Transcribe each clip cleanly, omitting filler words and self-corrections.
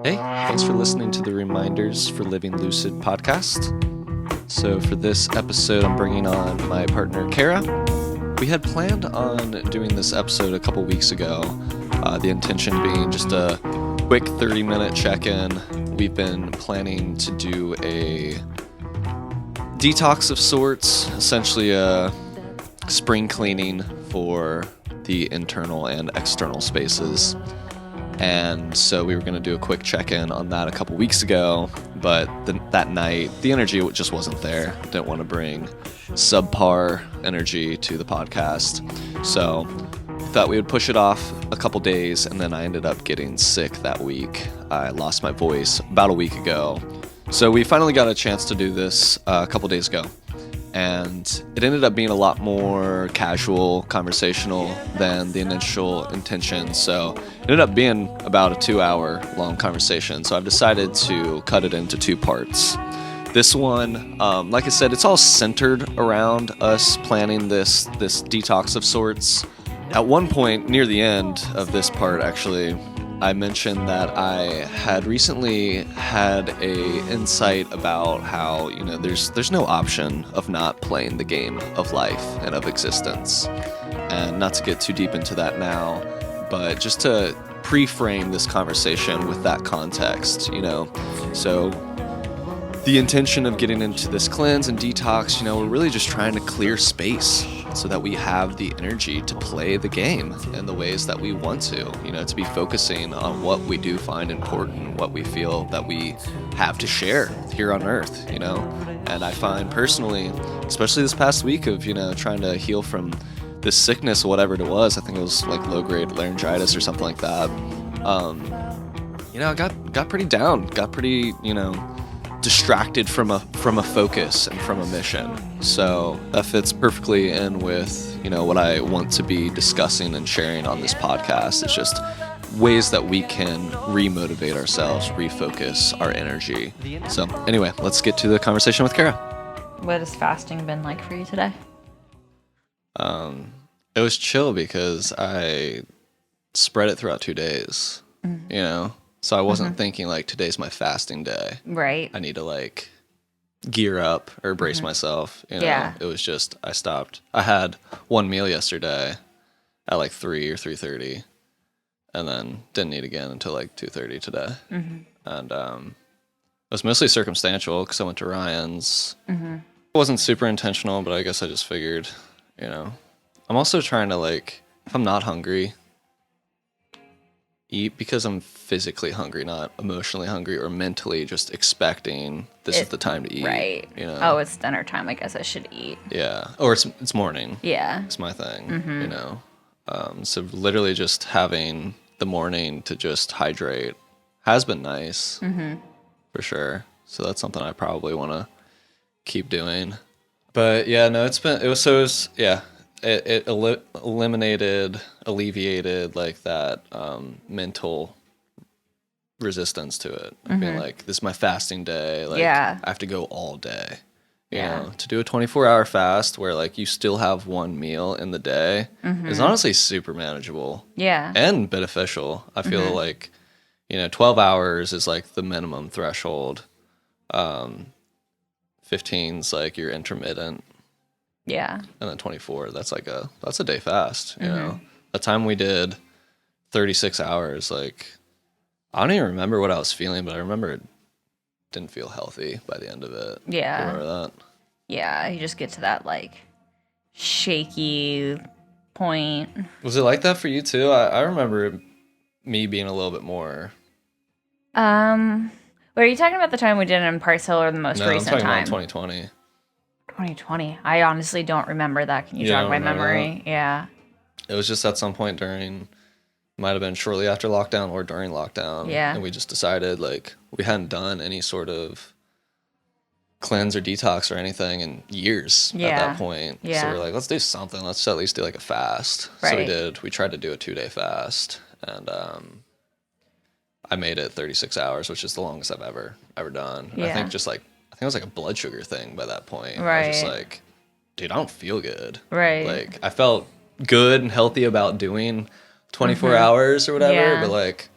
Hey, thanks for listening to the Reminders for Living Lucid podcast. So for this episode, I'm bringing on my partner, Cara. We had planned on doing this episode a couple weeks ago, the intention being just a quick 30-minute check-in. We've been planning to do a detox of sorts, essentially a spring cleaning for the internal and external spaces. And so we were going to do a quick check-in on that a couple weeks ago, but that night, the energy just wasn't there. Didn't want to bring subpar energy to the podcast. So thought we would push it off a couple days, and then I ended up getting sick that week. I lost my voice about a week ago. So we finally got a chance to do this a couple days ago. And it ended up being a lot more casual, conversational than the initial intention. So it ended up being about a 2-hour long conversation. So I've decided to cut it into 2 parts. This one, like I said, it's all centered around us planning this detox of sorts. At one point near the end of this part, actually, I mentioned that I had recently had a insight about how, there's no option of not playing the game of life and of existence. And not to get too deep into that now, but just to pre-frame this conversation with that context, So the intention of getting into this cleanse and detox, we're really just trying to clear space so that we have the energy to play the game in the ways that we want to be focusing on what we do find important, what we feel that we have to share here on earth, And I find personally, especially this past week of, trying to heal from this sickness, whatever it was, I think it was like low-grade laryngitis or something like that. I got pretty down, got pretty, distracted from a focus and from a mission. So that fits perfectly in with what I want to be discussing and sharing on this podcast. It's just ways that we can re-motivate ourselves, refocus our energy. So anyway, let's get to the conversation with Cara. What has fasting been like for you today? It was chill because I spread it throughout 2 days. So I wasn't thinking like today's my fasting day. Right. I need to like gear up or brace myself. Yeah. It was just, I stopped. I had one meal yesterday at like 3 or 3:30 and then didn't eat again until like 2:30 today. And it was mostly circumstantial because I went to Ryan's. It wasn't super intentional, but I guess I just figured, I'm also trying to like, if I'm not hungry, eat because I'm physically hungry, not emotionally hungry or mentally just expecting this is the time to eat. Right. Oh, it's dinner time. I guess I should eat. Yeah. Or it's morning. Yeah. It's my thing, So literally just having the morning to just hydrate has been nice for sure. So that's something I probably want to keep doing. But yeah, no, it alleviated like that mental resistance to it. Being like, this is my fasting day. Like, I have to go all day. You know, to do a 24-hour fast where like you still have one meal in the day is honestly super manageable. Yeah. And beneficial. I feel like, 12 hours is like the minimum threshold. 15's like your intermittent. Yeah. And then 24, that's a day fast, The time we did 36 hours, like, I don't even remember what I was feeling, but I remember it didn't feel healthy by the end of it. Yeah. I remember that. Yeah, you just get to that, like, shaky point. Was it like that for you, too? I remember me being a little bit more... Were you talking about the time we did it in Parks Hill or the most recent time? No, I'm talking about 2020. 2020. I honestly don't remember that. Can you jog my memory? That? Yeah. It was just at some point might have been shortly after lockdown or during lockdown. Yeah. And we just decided, like, we hadn't done any sort of cleanse or detox or anything in years at that point. Yeah. So we're like, let's do something. Let's at least do like a fast. Right. So we tried to do a 2-day fast. And I made it 36 hours, which is the longest I've ever done. And I think it was like a blood sugar thing by that point. Right. I was just like, dude, I don't feel good. Right. Like, I felt good and healthy about doing 24 hours or whatever, but like,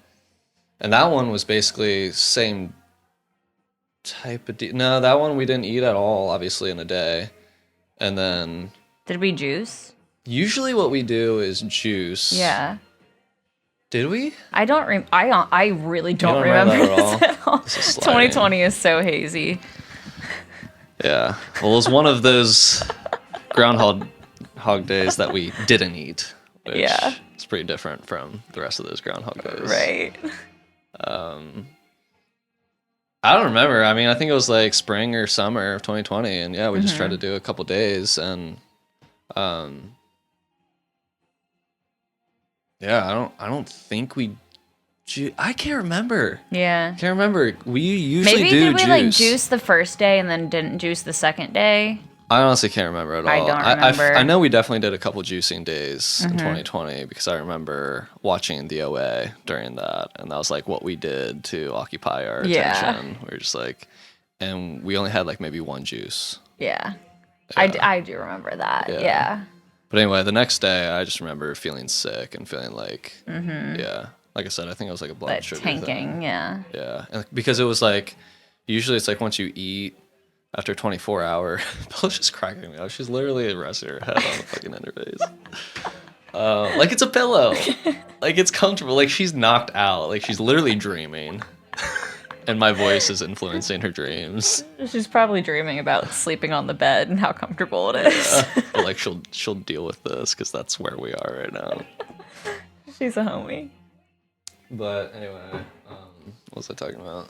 And that one was basically same type of no, that one we didn't eat at all, obviously, in a day. And then Did we juice? usually what we do is juice. Yeah. Did we? I don't I really don't remember remember that this at all. This is sliding. 2020 is so hazy. Yeah. Well, it was one of those Groundhog days that we didn't eat, which is pretty different from the rest of those Groundhog days. Right. I don't remember. I mean, I think it was like spring or summer of 2020, and yeah, we just tried to do a couple days, and yeah, I don't think we. I can't remember. Yeah. Can't remember. We usually Maybe do did we juice. like juice the first day and then didn't juice the second day? I honestly can't remember at all. I don't remember. I know we definitely did a couple juicing days in 2020 because I remember watching the OA during that, and that was like what we did to occupy our attention. We were just like, and we only had like maybe one juice. Yeah. I do remember that. Yeah. But anyway, the next day I just remember feeling sick and feeling like, like I said, I think it was like a blood sugar tanking, thing. yeah. Yeah, and because it was like, usually it's like once you eat, after 24 hour, Bella's just cracking me up. She's literally resting her head on the fucking interface. Like it's a pillow. Like it's comfortable. Like she's knocked out. Like she's literally dreaming. And my voice is influencing her dreams. She's probably dreaming about sleeping on the bed and how comfortable it is. But like she'll deal with this because that's where we are right now. She's a homie. But anyway, what was I talking about?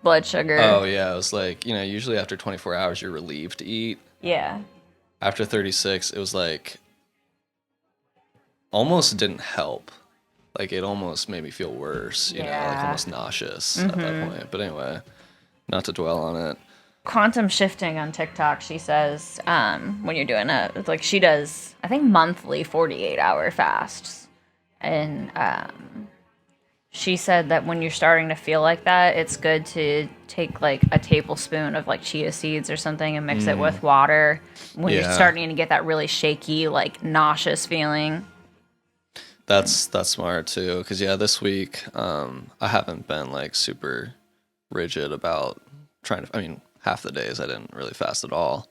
Blood sugar. Oh yeah, it was like, usually after 24 hours you're relieved to eat. Yeah. After 36, it was like almost didn't help. Like it almost made me feel worse, like almost nauseous at that point. But anyway, not to dwell on it. Quantum shifting on TikTok, she says, when you're doing she does, I think, monthly 48-hour fasts. And she said that when you're starting to feel like that, it's good to take like a tablespoon of like chia seeds or something and mix it with water when you're starting to get that really shaky, like nauseous feeling. That's smart too, because this week I haven't been like super rigid about trying to. I mean, half the days I didn't really fast at all,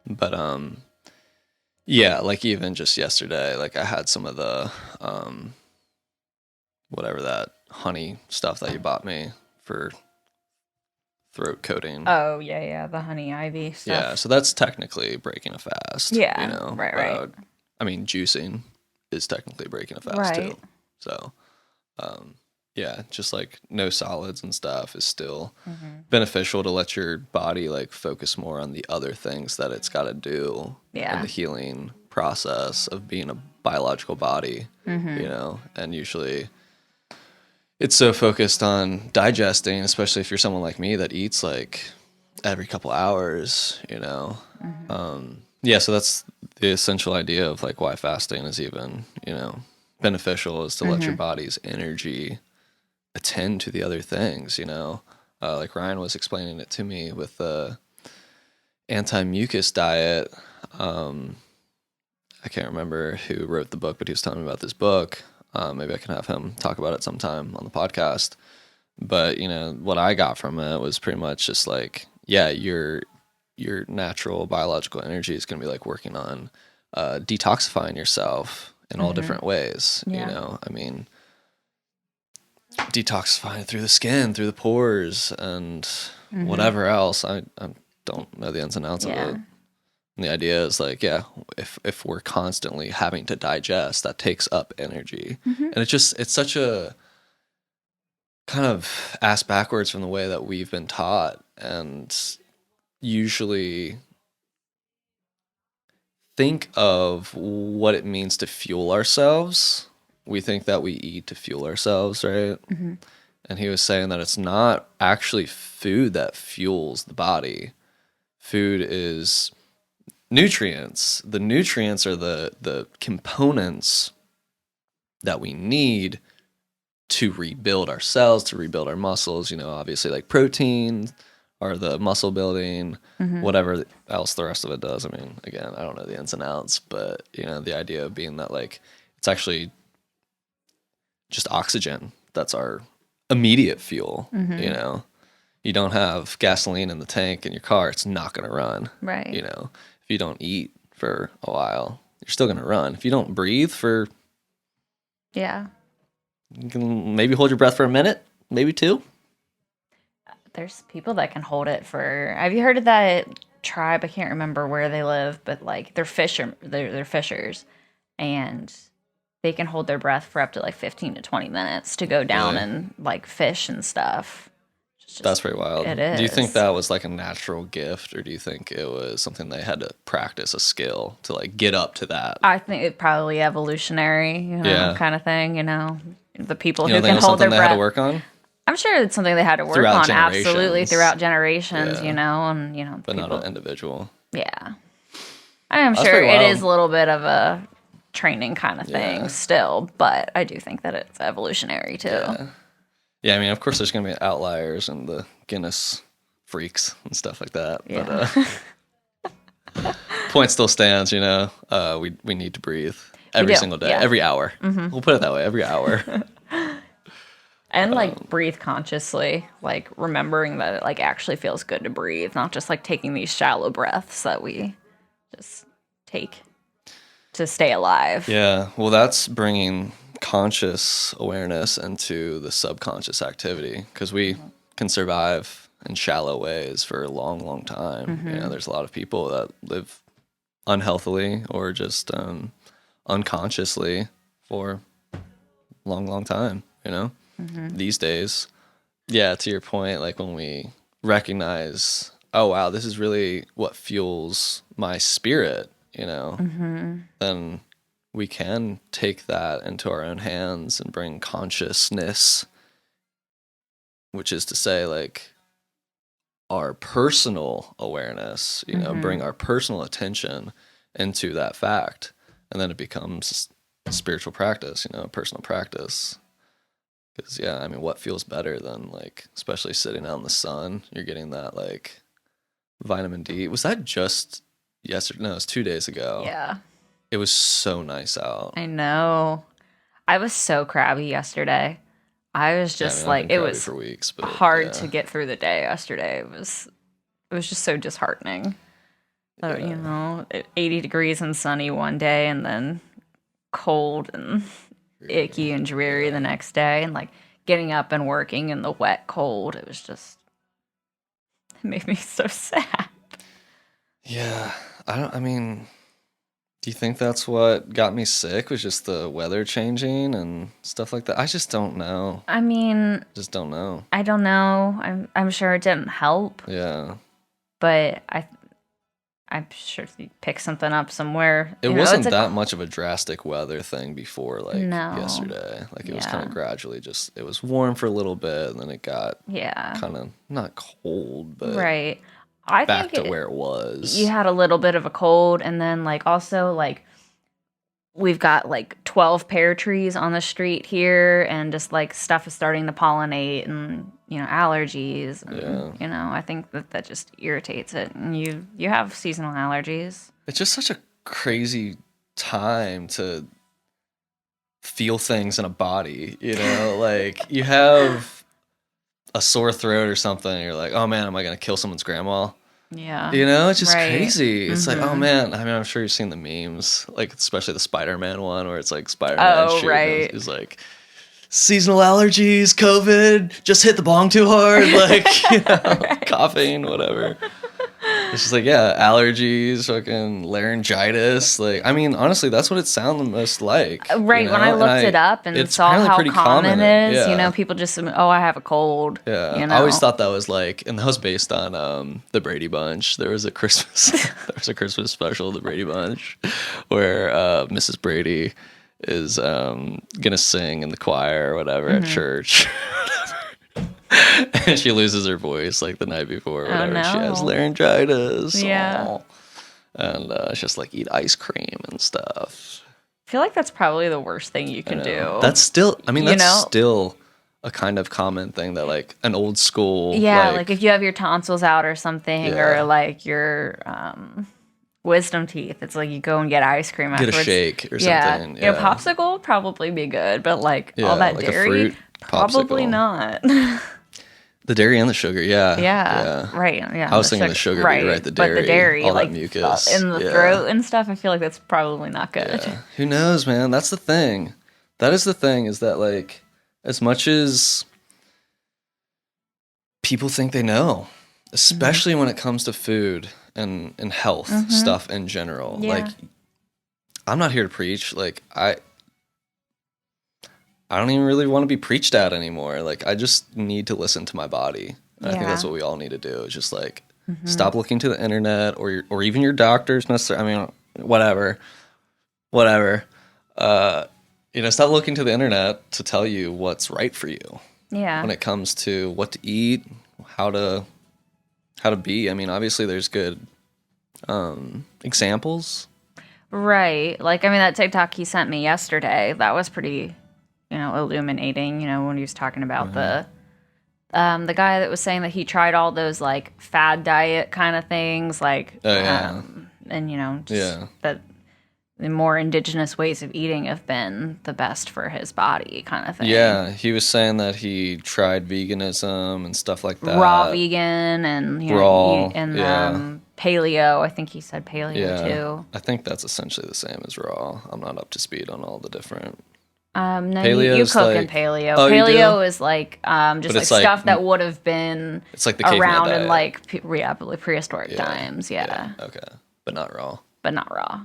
but like even just yesterday, like I had some of the whatever that honey stuff that you bought me for throat coating. Oh yeah, the honey ivy stuff. Yeah, so that's technically breaking a fast. Yeah, right. I mean, juicing is technically breaking a fast too. So, just like no solids and stuff is still beneficial to let your body like focus more on the other things that it's got to do in the healing process of being a biological body, and usually it's so focused on digesting, especially if you're someone like me that eats like every couple hours, so that's the essential idea of like why fasting is even, beneficial, is to let your body's energy attend to the other things, like Ryan was explaining it to me with the anti-mucus diet. I can't remember who wrote the book, but he was telling me about this book. Maybe I can have him talk about it sometime on the podcast. But, what I got from it was pretty much just like, your natural biological energy is going to be like working on detoxifying yourself in all different ways. I mean, detoxifying through the skin, through the pores, and whatever else. I don't know the ins and outs of it. And the idea is like, if we're constantly having to digest, that takes up energy. And it's such a kind of ass backwards from the way that we've been taught, and usually think of what it means to fuel ourselves. We think that we eat to fuel ourselves, right? And he was saying that it's not actually food that fuels the body. Food is nutrients. The nutrients are the components that we need to rebuild our cells, to rebuild our muscles, obviously like protein or the muscle building, whatever else the rest of it does. I mean, again, I don't know the ins and outs, but the idea of being that like it's actually just oxygen that's our immediate fuel, you know. You don't have gasoline in the tank in your car, it's not going to run. Right. You know, if you don't eat for a while, you're still going to run. If you don't breathe for... Yeah. You can maybe hold your breath for a minute, maybe 2. There's people that can hold it for... Have you heard of that tribe? I can't remember where they live, but like they're fishers. And they can hold their breath for up to like 15 to 20 minutes to go down and like fish and stuff. That's pretty wild. It is. Do you think that was like a natural gift, or do you think it was something they had to practice a skill to like get up to that? I think it's probably evolutionary, you know, kind of thing, you know. The people who can hold their breath. Something they had to work on? I'm sure it's something they had to work on, absolutely, throughout generations, you know, and, you know. But people, not an individual. Yeah. I am sure it is a little bit of a training kind of thing still, but I do think that it's evolutionary too. Yeah, I mean, of course, there's going to be outliers and the Guinness freaks and stuff like that. Yeah. But point still stands, you know. We need to breathe every single day, every hour. We'll put it that way, every hour. And like breathe consciously, like remembering that it like actually feels good to breathe, not just like taking these shallow breaths that we just take to stay alive. Yeah, well, that's bringing conscious awareness into the subconscious activity, because we can survive in shallow ways for a long, long time. You know, there's a lot of people that live unhealthily or just unconsciously for a long, long time, you know? These days. Yeah, to your point, like when we recognize, oh, wow, this is really what fuels my spirit, you know, then we can take that into our own hands and bring consciousness, which is to say, like, our personal awareness, you know, bring our personal attention into that fact. And then it becomes a spiritual practice, you know, a personal practice. Because, yeah, I mean, what feels better than, like, especially sitting out in the sun, you're getting that, like, vitamin D. Was that just yesterday? No, it was 2 days ago. Yeah. It was so nice out. I know. I was so crabby yesterday. I was just like, it was for weeks, but hard to get through the day yesterday. It was just so disheartening. So, you know, 80 degrees and sunny one day, and then cold and icky and dreary the next day, and like getting up and working in the wet cold. It was just, it made me so sad. Yeah. I mean, do you think that's what got me sick, was just the weather changing and stuff like that? I just don't know. I mean, just don't know. I don't know. I'm sure it didn't help. Yeah. But I'm sure if you pick something up somewhere. It wasn't that much of a drastic weather thing before, like, No. yesterday. Like, it was kind of gradually just, it was warm for a little bit, and then it got Yeah. kind of, not cold, but right. I back think to where it was. You had a little bit of a cold, and then, like, also, like, we've got, like, 12 pear trees on the street here, and just, like, stuff is starting to pollinate, and, you know, allergies. And, you know, I think that just irritates it. And you have seasonal allergies. It's just such a crazy time to feel things in a body, you know? Like, you have a sore throat or something, and you're like, oh, man, am I going to kill someone's grandma? Yeah. You know, it's just crazy. It's like, oh, man. I mean, I'm sure you've seen the memes, like, especially the Spider-Man one, where it's like Spider-Man shooting. It's like, seasonal allergies, COVID, just hit the bong too hard, like, you know, coughing, whatever. It's just like, yeah, allergies, fucking laryngitis. Like, I mean, honestly, that's what it sounded most like. Right, you know? when I looked it up and saw how common it is, you know, people just, oh, I have a cold. Yeah, you know? I always thought that was like, and that was based on the Brady Bunch. There was a Christmas special, the Brady Bunch, where Mrs. Brady is gonna sing in the choir or whatever at church. And she loses her voice like the night before or whatever. No. She has laryngitis. Yeah. Aww. And it's just like eat ice cream and stuff. I feel like that's probably the worst thing you can do. That's still, I mean, that's still a kind of common thing that, like, an old school. Yeah, like if you have your tonsils out or something, or like your wisdom teeth, it's like you go and get ice cream afterwards. Get a shake or something. Yeah, a popsicle would probably be good, but like all that like dairy. A fruit. Probably popsicle. not. The dairy and the sugar, Yeah. Right. Yeah. I was thinking the sugar, but you're right, the dairy. But the dairy, all like that mucus. in the throat and stuff, I feel like that's probably not good. Yeah. Who knows, man? That's the thing. That is the thing, is that, like, as much as people think they know, especially when it comes to food and health stuff in general. Yeah. Like, I'm not here to preach. Like, I don't even really want to be preached at anymore. Like, I just need to listen to my body. And I think that's what we all need to do. Is just, like, stop looking to the internet or even your doctors necessarily. I mean, whatever. Stop looking to the internet to tell you what's right for you. Yeah. When it comes to what to eat, how to be. I mean, obviously there's good examples. Right. Like, I mean, that TikTok he sent me yesterday, that was pretty, illuminating, when he was talking about the guy that was saying that he tried all those, like, fad diet kind of things, like, and, that the more indigenous ways of eating have been the best for his body kind of thing. Yeah, he was saying that he tried veganism and stuff like that. Raw vegan and, raw, paleo. I think he said paleo too. I think that's essentially the same as raw. I'm not up to speed on all the different. No, Paleo's you cook like, in paleo. Oh, Paleo is like just like like stuff that would have been it's like the caveman around diet. in like prehistoric times. Yeah. Okay, but not raw. But not raw.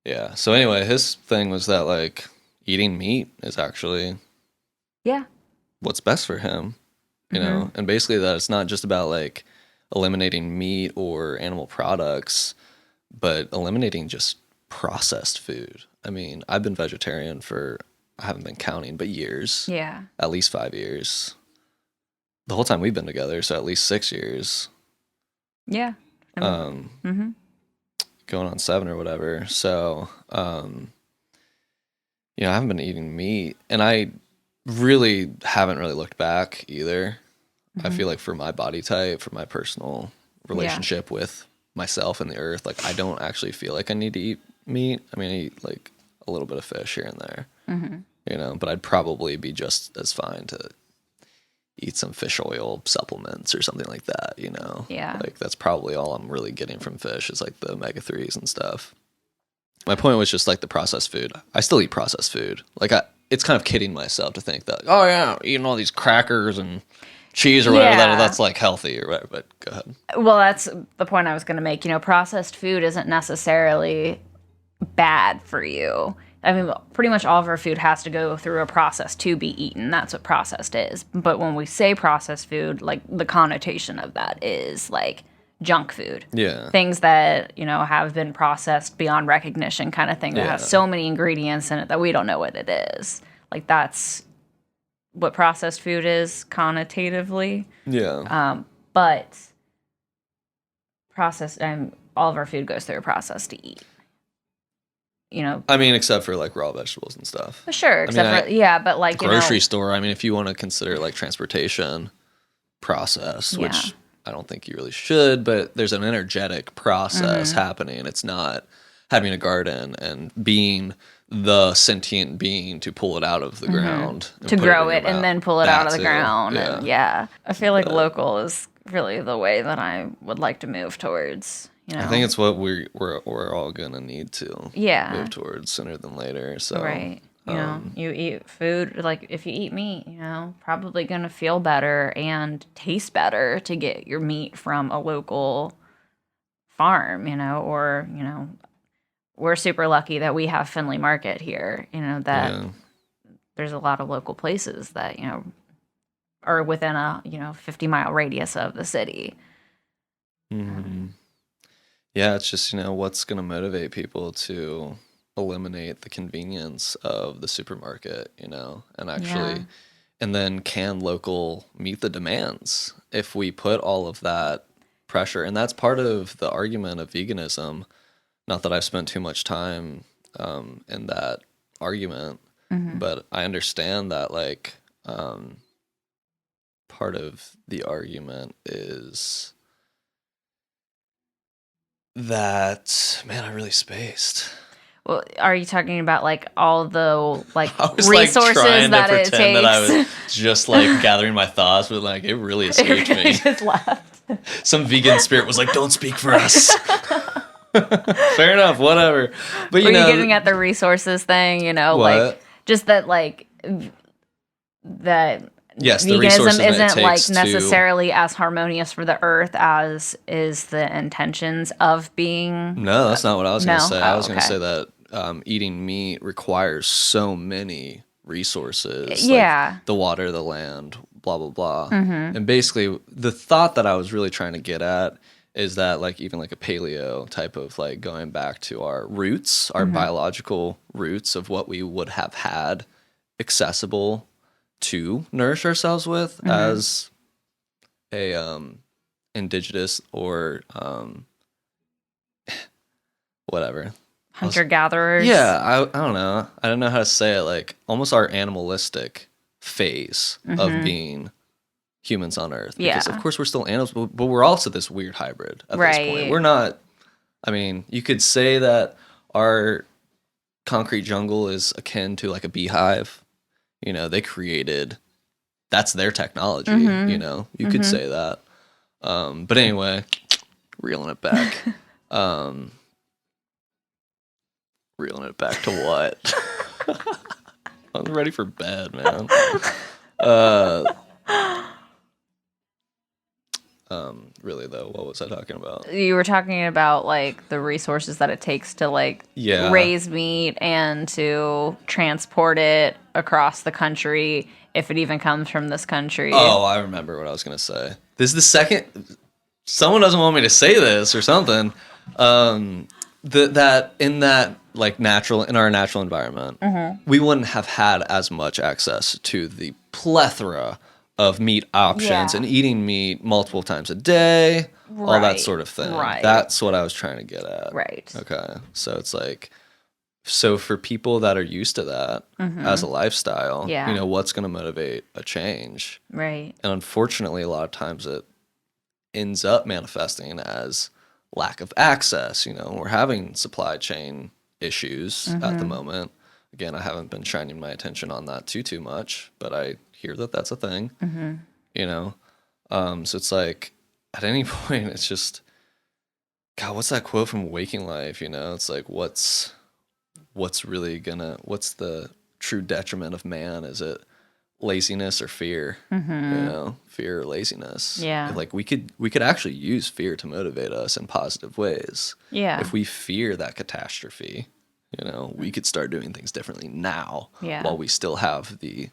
Yeah. So anyway, his thing was that, like, eating meat is actually what's best for him, you know, and basically that it's not just about, like, eliminating meat or animal products, but eliminating just processed food. I mean, I've been vegetarian for, I haven't been counting, but years. Yeah. At least 5 years. The whole time we've been together, so at least 6 years. Yeah. Going on 7 or whatever. So, I haven't been eating meat, and I really haven't really looked back either. I feel like for my body type, for my personal relationship with myself and the earth, like, I don't actually feel like I need to eat meat. I mean, I eat, like, a little bit of fish here and there, but I'd probably be just as fine to eat some fish oil supplements or something like that, Yeah. Like, that's probably all I'm really getting from fish is, like, the omega-3s and stuff. My point was just, like, the processed food. I still eat processed food. Like, it's kind of kidding myself to think that, oh yeah, eating all these crackers and cheese or whatever, that's, like, healthy or whatever, but go ahead. Well, that's the point I was going to make. Processed food isn't necessarily bad for you. I mean, pretty much all of our food has to go through a process to be eaten. That's what processed is. But when we say processed food, like, the connotation of that is, like, junk food. Yeah. Things that, have been processed beyond recognition kind of thing that has so many ingredients in it that we don't know what it is. Like, that's what processed food is connotatively. Yeah. But processed, all of our food goes through a process to eat. I mean, except for, like, raw vegetables and stuff. Sure, but like, grocery store, I mean, if you want to consider, like, transportation process, which I don't think you really should, but there's an energetic process happening. It's not having a garden and being the sentient being to pull it out of the ground. To grow it and then pull it out of the ground. Yeah. And I feel like local is really the way that I would like to move towards. I think it's what we're all gonna need to move towards sooner than later. So right, you eat food, like, if you eat meat, probably gonna feel better and taste better to get your meat from a local farm, or we're super lucky that we have Findlay Market here. That there's a lot of local places that are within a 50-mile radius of the city. Yeah, it's just, what's going to motivate people to eliminate the convenience of the supermarket, and actually, and then can local meet the demands if we put all of that pressure? And that's part of the argument of veganism. Not that I've spent too much time in that argument, but I understand that, like, part of the argument is that, man, I really spaced. Well, are you talking about like all the like I was resources like trying that to it pretend takes? that I was just like gathering my thoughts, but like it really escaped It really me. just left. Some vegan spirit was like, "Don't speak for us." Fair enough, whatever. But Were you getting at the resources thing? You know, what? like just that, like that. Yes, the resources Veganism that it isn't like takes to. necessarily as harmonious for the earth as is the intentions of being. No, that's not what I was going to No? say. I Oh, was going to okay. say that eating meat requires so many resources, Yeah. like the water, the land, blah blah blah. Mm-hmm. And basically, the thought that I was really trying to get at is that like even like a paleo type of like going back to our roots, our biological roots of what we would have had accessible to nourish ourselves with as a indigenous or whatever. Hunter gatherers. Yeah, I don't know. I don't know how to say it. Like almost our animalistic phase of being humans on Earth. Because Yeah. of course we're still animals, but we're also this weird hybrid at this point. Right. We're not. I mean, you could say that our concrete jungle is akin to like a beehive. You know, they created. That's their technology. You know, you could say that. But anyway, reeling it back. Reeling it back to what? I'm ready for bed, man. Really though, what was I talking about? You were talking about like the resources that it takes to like Yeah. raise meat and to transport it across the country if it even comes from this country. Oh, I remember what I was gonna say. This is the second. Someone doesn't want me to say this or something. That in that like in our natural environment, we wouldn't have had as much access to the plethora of meat options Yeah. and eating meat multiple times a day, all that Right, sort of thing. right. That's what I was trying to get at. Right. Okay. So it's like, so for people that are used to that as a lifestyle, Yeah. you know, what's going to motivate a change? Right. And unfortunately, a lot of times it ends up manifesting as lack of access. You know, we're having supply chain issues at the moment. Again, I haven't been shining my attention on that too much, but I hear that that's a thing. You know, so it's like at any point, it's just, God, what's that quote from Waking Life? You know, it's like, what's the true detriment of man? Is it laziness or fear? You know, fear or laziness. Yeah. Like we could actually use fear to motivate us in positive ways. Yeah. If we fear that catastrophe, you know, we could start doing things differently now Yeah. while we still have the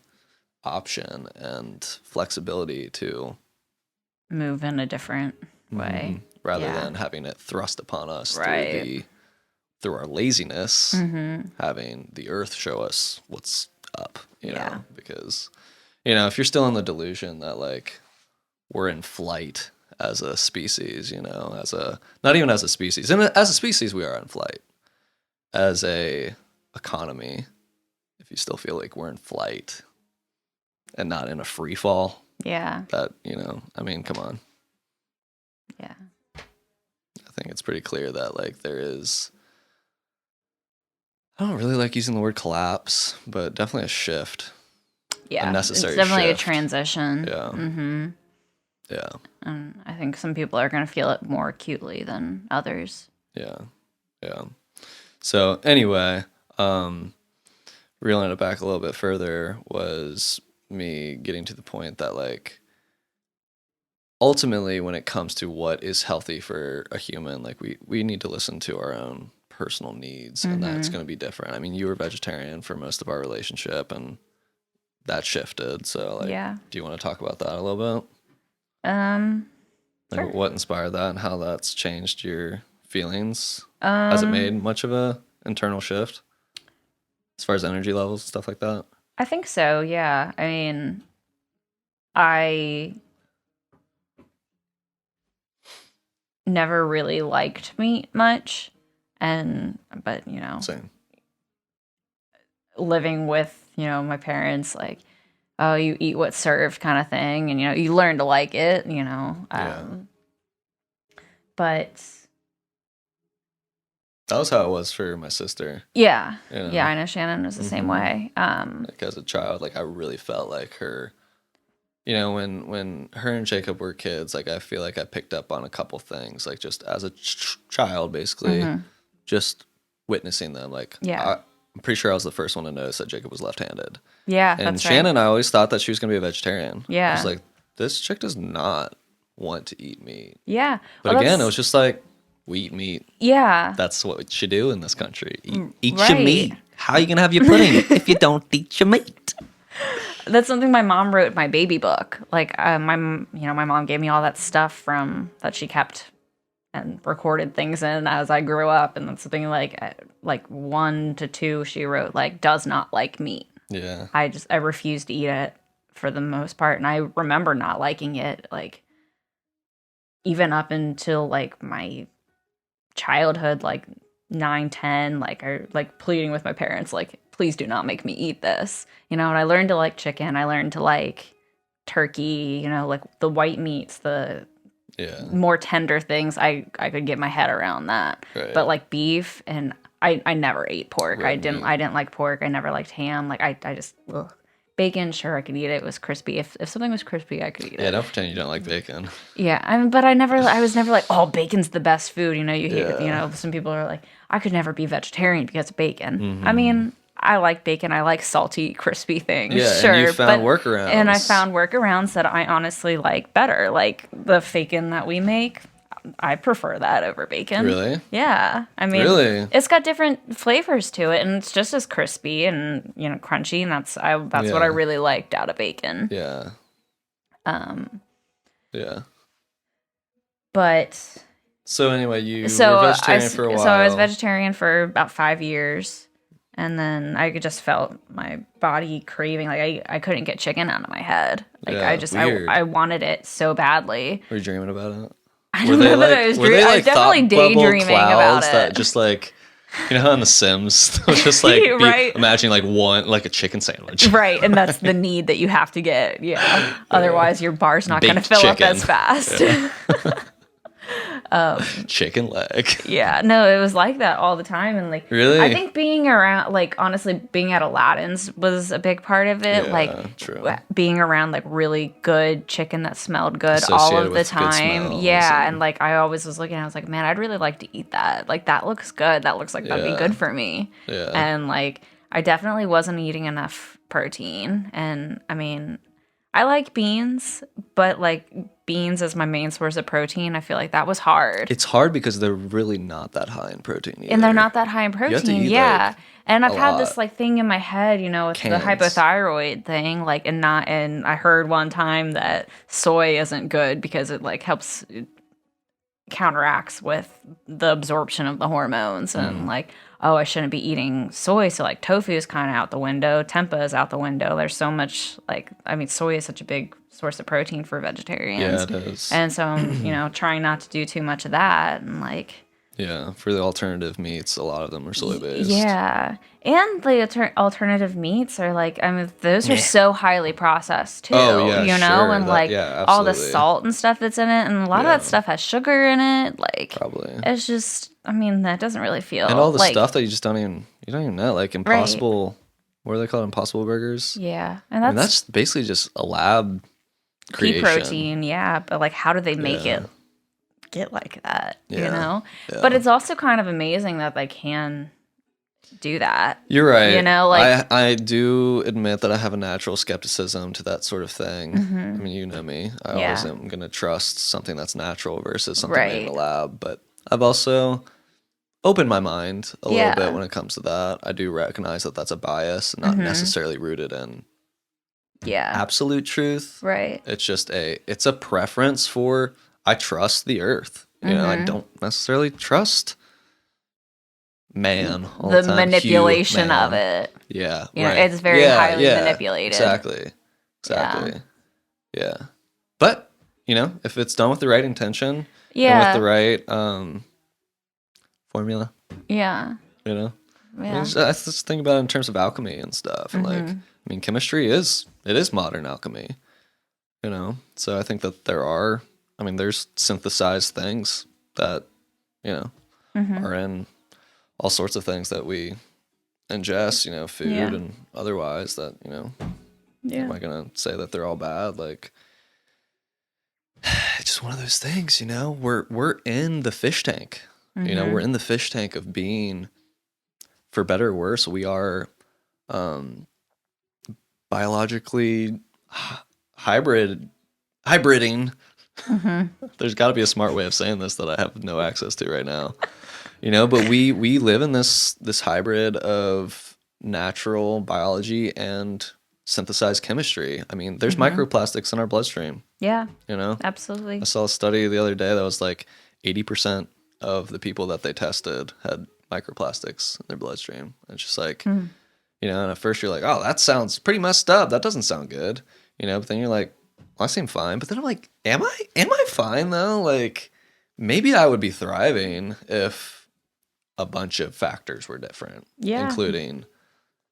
option and flexibility to Move in a different way. rather Yeah. than having it thrust upon us Right. through our laziness, having the earth show us what's up, you Yeah. know, because, you know, if you're still in the delusion that like we're in flight as a species, you know, not even as a species, and as a species, we are in flight. As a economy, if you still feel like we're in flight and not in a free fall, Yeah. that, you know, I mean, come on. Yeah. I think it's pretty clear that like there is, I don't really like using the word collapse, but definitely a shift. Yeah. necessary It's definitely shift. a transition. Yeah. Mm-hmm. Yeah. And I think some people are going to feel it more acutely than others. Yeah. Yeah. So anyway, reeling it back a little bit further was me getting to the point that like ultimately when it comes to what is healthy for a human, like we need to listen to our own personal needs and that's going to be different. I mean, you were vegetarian for most of our relationship and that shifted. So like, Yeah. do you want to talk about that a little bit? Sure. Like what inspired that and how that's changed your feelings? Has it made much of a internal shift as far as energy levels and stuff like that? I think so, yeah. I mean, I never really liked meat much, but you know, Same. living with, you know, my parents, like, oh, you eat what's served kind of thing, and you know, you learn to like it, you know. Yeah. But That was how it was for my sister. Yeah. You know? Yeah, I know Shannon was the same way. Like as a child, like I really felt like her, you know, when her and Jacob were kids, like I feel like I picked up on a couple things, like just as a child, basically, just witnessing them. Like, Yeah. I'm pretty sure I was the first one to notice that Jacob was left-handed. Yeah, And that's Shannon, right. I always thought that she was going to be a vegetarian. Yeah. I was like, this chick does not want to eat meat. Yeah. But again, it was just like, we eat meat. Yeah. That's what we should do in this country. Eat right. your meat. How are you going to have your pudding if you don't eat your meat? That's something my mom wrote in my baby book. Like my mom gave me all that stuff from that she kept and recorded things in as I grew up, and that's something like 1 to 2 she wrote like does not like meat. Yeah. I refused to eat it for the most part, and I remember not liking it like even up until like my childhood, like 9, 10, like I like pleading with my parents, like, please do not make me eat this. You know, and I learned to like chicken, I learned to like turkey, you know, like the white meats, the more tender things. I could get my head around that. Right. But like beef, and I never ate pork. Red I meat. didn't like pork. I never liked ham. Like I just bacon, sure, I could eat it. It was crispy. If something was crispy, I could eat it. Yeah, don't pretend you don't like bacon. Yeah, but I was never like, oh, bacon's the best food. You know, you know, some people are like, I could never be vegetarian because of bacon. I mean, I like bacon. I like salty, crispy things. Yeah, sure, and you found workarounds. And I found workarounds that I honestly like better. Like the bacon that we make, I prefer that over bacon. Really? Yeah. I mean, Really? it's got different flavors to it, and it's just as crispy and, you know, crunchy, and that's what I really liked out of bacon. Yeah. Yeah. But so anyway, you were vegetarian for a while. So I was vegetarian for about 5 years, and then I just felt my body craving. Like I couldn't get chicken out of my head. Like I wanted it so badly. Were you dreaming about it? I don't know that I was dreaming. I was definitely daydreaming about it. That just like, you know how in The Sims, they'll just like right? imagine like like a chicken sandwich. Right, and that's the need that you have to get. Yeah. Otherwise your bar's not going to fill up as fast. Yeah. Chicken leg. Yeah, no, it was like that all the time, and like really, I think being around, like honestly, being at Aladdin's was a big part of it. Yeah, like true. Being around like really good chicken that smelled good all of the time. Yeah, and like I always was looking, I was like, man, I'd really like to eat that. Like that looks good. That looks like that'd be good for me. Yeah, and like I definitely wasn't eating enough protein, and I mean, I like beans, but like beans as my main source of protein, I feel like that was hard. It's hard because they're really not that high in protein either. And they're not that high in protein. Yeah. Like, and I've had this like thing in my head, you know, with the hypothyroid thing, like, and I heard one time that soy isn't good because it like helps, it counteracts with the absorption of the hormones, and like, oh, I shouldn't be eating soy. So like tofu is kind of out the window. Tempeh is out the window. There's so much like, I mean, soy is such a big source of protein for vegetarians. Yeah, it is. And so I'm, you know, trying not to do too much of that, and like. Yeah, for the alternative meats, a lot of them are soy based. Yeah, and the alternative meats are like, I mean, those are so highly processed too. Oh, yeah, you know, sure. and like all the salt and stuff that's in it, and a lot of that stuff has sugar in it. Like, probably. It's just, I mean, that doesn't really feel. And all the like, stuff that you don't even know, like Impossible. Right. What are they called? Impossible Burgers. Yeah, and that's basically just a lab creation. Pea protein, yeah, but like, how do they make it get like that? Yeah. You know, but it's also kind of amazing that they can do that. You're right. You know, like I do admit that I have a natural skepticism to that sort of thing. Mm-hmm. I mean, you know me. I always am going to trust something that's natural versus something made in the lab. But I've also opened my mind a little bit when it comes to that. I do recognize that that's a bias, not necessarily rooted in absolute truth. Right. It's just it's a preference for, I trust the earth. You know, I don't necessarily trust man all the time. Manipulation of it. Yeah. You know, it's very highly manipulated. Exactly. Yeah. But, you know, if it's done with the right intention and with the right formula. Yeah. You know? Yeah. I just think about it in terms of alchemy and stuff. And like, I mean, chemistry is modern alchemy. You know? So I think that there's synthesized things that, you know, are in all sorts of things that we ingest, you know, food and otherwise that, you know, am I going to say that they're all bad? Like, it's just one of those things, you know, we're in the fish tank, you know, we're in the fish tank of being, for better or worse, we are biologically hybriding. There's got to be a smart way of saying this that I have no access to right now, you know, but we live in this hybrid of natural biology and synthesized chemistry. I mean, there's microplastics in our bloodstream. Yeah. You know? Absolutely. I saw a study the other day that was like 80% of the people that they tested had microplastics in their bloodstream. And it's just like, you know, and at first you're like, oh, that sounds pretty messed up. That doesn't sound good. You know, but then you're like, well, I seem fine. But then I'm like, am I fine though? Like, maybe I would be thriving if a bunch of factors were different. Yeah. Including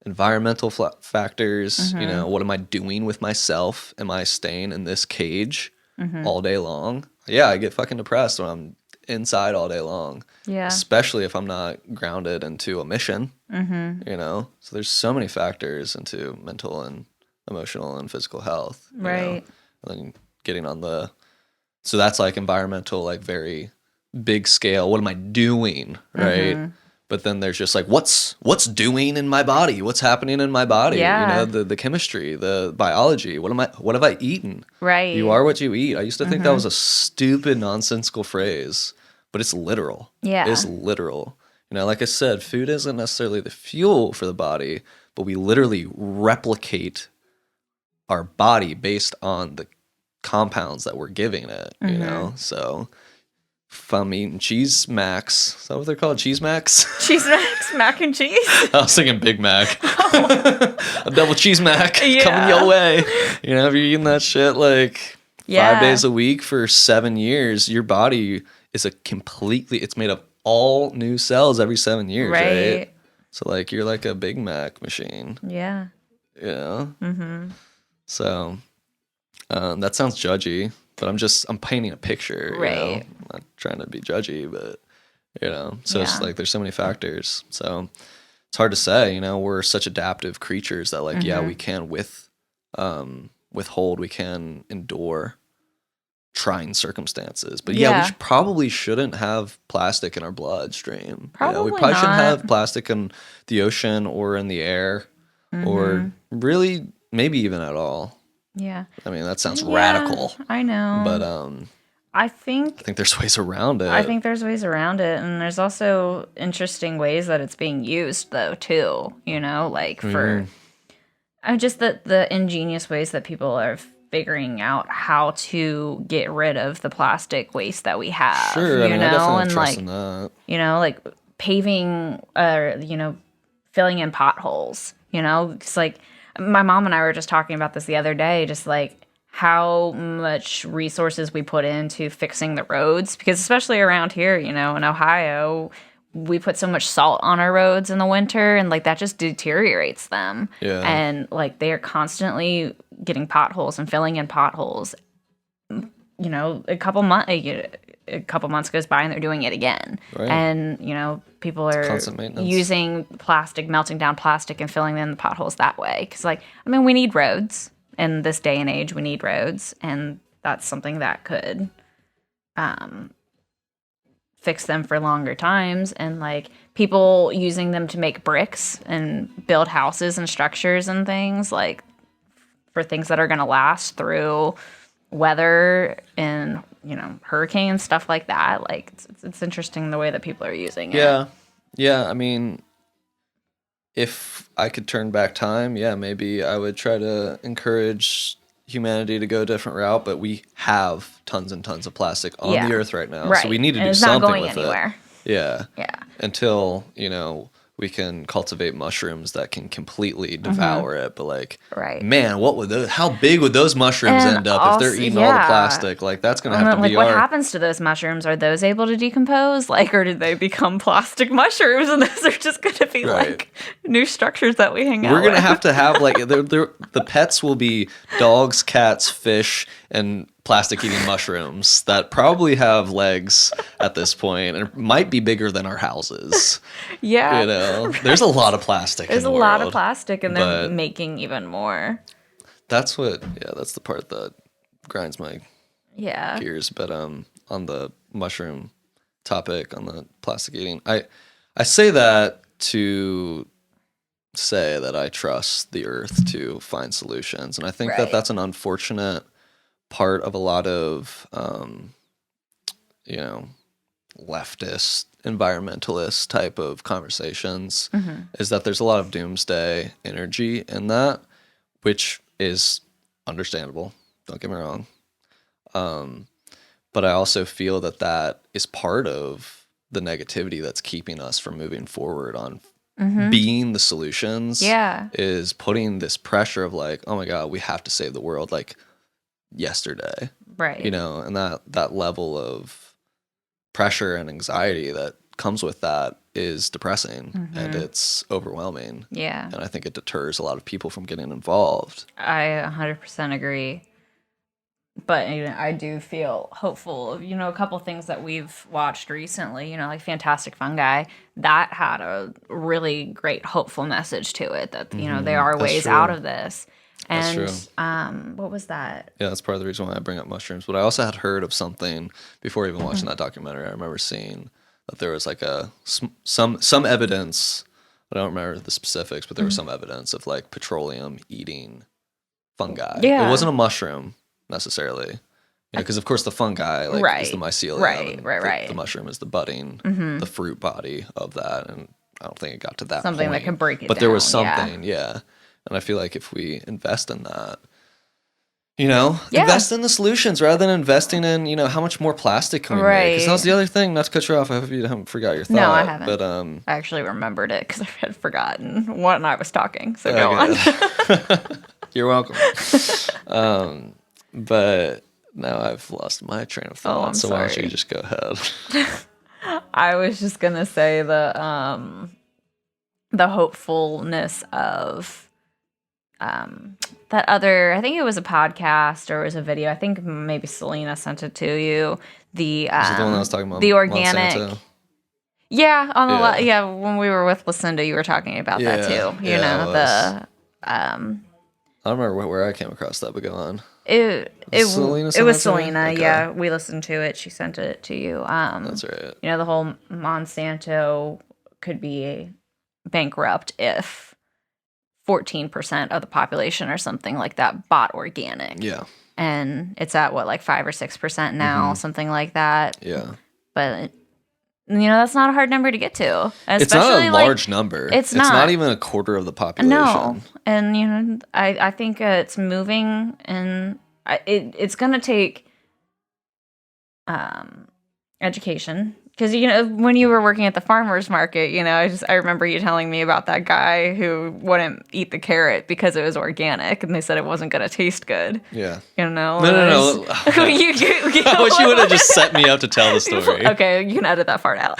environmental factors, you know, what am I doing with myself? Am I staying in this cage all day long? Yeah, I get fucking depressed when I'm inside all day long. Yeah. Especially if I'm not grounded into a mission, you know? So there's so many factors into mental and emotional and physical health. Right. Know? And then getting on so that's like environmental, like very big scale. What am I doing? Right. But then there's just like, what's doing in my body? What's happening in my body? Yeah. You know, the chemistry, the biology. What have I eaten? Right. You are what you eat. I used to think that was a stupid, nonsensical phrase, but it's literal. Yeah. It's literal. You know, like I said, food isn't necessarily the fuel for the body, but we literally replicate our body based on the compounds that we're giving it, you know? So if I'm eating cheese Macs, is that what they're called? Cheese Macs? Cheese Macs, mac and cheese? I was thinking Big Mac. A double cheese Mac coming your way. You know, if you're eating that shit like 5 days a week for 7 years, your body is it's made of all new cells every 7 years, right? So like you're like a Big Mac machine. Yeah. You know? So that sounds judgy, but I'm painting a picture, right? You know? I'm not trying to be judgy, but you know, so it's like there's so many factors. So it's hard to say, you know, we're such adaptive creatures that like, we can withhold, we can endure trying circumstances. But we probably shouldn't have plastic in our bloodstream. Probably we probably shouldn't have plastic in the ocean or in the air or really maybe even at all. Yeah. I mean, that sounds radical. I know. But I think there's ways around it. I think there's ways around it. And there's also interesting ways that it's being used, though, too. You know, like for just the ingenious ways that people are figuring out how to get rid of the plastic waste that we have. Sure, I definitely trust in that. You know, like paving, you know, filling in potholes. You know, it's like my mom and I were just talking about this the other day, just like how much resources we put into fixing the roads, because especially around here, you know, in Ohio, we put so much salt on our roads in the winter, and like that just deteriorates them. Yeah. And like they are constantly getting potholes and filling in potholes. You know, a couple months goes by and they're doing it again. Right. And, you know, people are using plastic, melting down plastic and filling in the potholes that way. Because, like, I mean, we need roads. In this day and age, we need roads. And that's something that could fix them for longer times. And, like, people using them to make bricks and build houses and structures and things, like, for things that are going to last through weather and, you know, hurricanes, stuff like that. Like it's interesting the way that people are using it. Yeah. I mean, if I could turn back time, maybe I would try to encourage humanity to go a different route. But we have tons and tons of plastic on the earth right now, so we need to do something with it. Yeah. Until, you know, we can cultivate mushrooms that can completely devour it. But like, man, how big would those mushrooms end up if they're eating all the plastic? Like that's going to have to be what happens to those mushrooms? Are those able to decompose? Like, or did they become plastic mushrooms and those are just going to be like new structures that we hang out with? We're going to have like, the pets will be dogs, cats, fish, and plastic eating mushrooms that probably have legs at this point and might be bigger than our houses. Yeah. You know, there's a lot of plastic There's in the a lot world, of plastic, and they're making even more. That's the part that grinds my gears. But on the mushroom topic, on the plastic eating, I say that to say that I trust the earth to find solutions. And I think that that's an unfortunate part of a lot of, leftist, environmentalist type of conversations, is that there's a lot of doomsday energy in that, which is understandable. Don't get me wrong. But I also feel that that is part of the negativity that's keeping us from moving forward on being the solutions. Is putting this pressure of like, oh my God, we have to save the world like yesterday. Right. You know, and that level of pressure and anxiety that comes with that is depressing and it's overwhelming. Yeah. And I think it deters a lot of people from getting involved. I 100% agree. But I do feel hopeful. A couple things that we've watched recently, like Fantastic Fungi, that had a really great hopeful message to it that, there are ways out of this. And that's true. What was that? Yeah, that's part of the reason why I bring up mushrooms. But I also had heard of something before even watching that documentary. I remember seeing that there was like some evidence. I don't remember the specifics, but there was some evidence of like petroleum eating fungi. Yeah. It wasn't a mushroom necessarily, because of course the fungi is the mycelium, right. The mushroom is the budding, the fruit body of that, and I don't think it got to that something point, that can break it but down, there was something, and I feel like if we invest in that, invest in the solutions rather than investing in how much more plastic can we make, because that was the other thing. Not to cut you off, I hope you haven't forgot your thought. No, I haven't, but I actually remembered it because I had forgotten what I was talking, so go on. You're welcome. But now I've lost my train of thought, so why don't you just go ahead? I was just gonna say the hopefulness of that other, I think it was a podcast or it was a video. I think maybe Selena sent it to you. The one that was talking about the organic. Monsanto? Yeah, when we were with Lucinda, you were talking about that too. I don't remember where I came across that, but go on. It was Selena. Okay. Yeah, we listened to it. She sent it to you. That's right. The whole Monsanto could be bankrupt if 14% of the population or something like that bought organic. Yeah. And it's at what, like 5 or 6% now, something like that. Yeah. But that's not a hard number to get to. It's not a large number. It's not even a quarter of the population. No. And, I think it's moving, and it's going to take education. Because, when you were working at the farmer's market, I remember you telling me about that guy who wouldn't eat the carrot because it was organic, and they said it wasn't going to taste good. Yeah. No. I wish you would have just set me up to tell the story. Okay, you can edit that part out.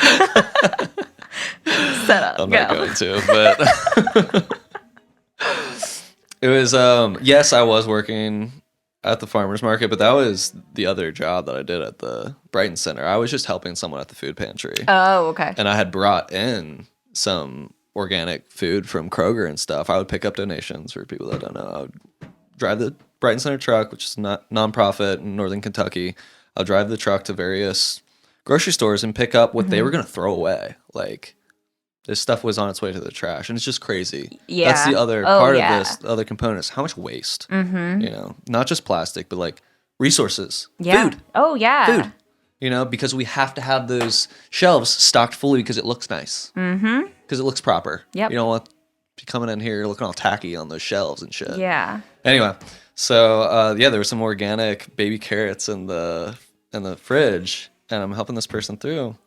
Set up. I'm not going to, but it was, yes, I was working at the farmer's market, but that was the other job that I did at the Brighton Center. I was just helping someone at the food pantry. Oh, okay. And I had brought in some organic food from Kroger and stuff. I would pick up donations for people that don't know. I would drive the Brighton Center truck, which is not nonprofit in Northern Kentucky. I'll drive the truck to various grocery stores and pick up what they were going to throw away. Like, this stuff was on its way to the trash, and it's just crazy. Yeah. That's the other part of this, the other components. How much waste? Not just plastic, but like resources. Yeah. Food. Oh, yeah. Food. Because we have to have those shelves stocked fully because it looks nice. Because it looks proper. Yep. You don't want to be coming in here looking all tacky on those shelves and shit. Yeah. Anyway, so there were some organic baby carrots in the fridge, and I'm helping this person through.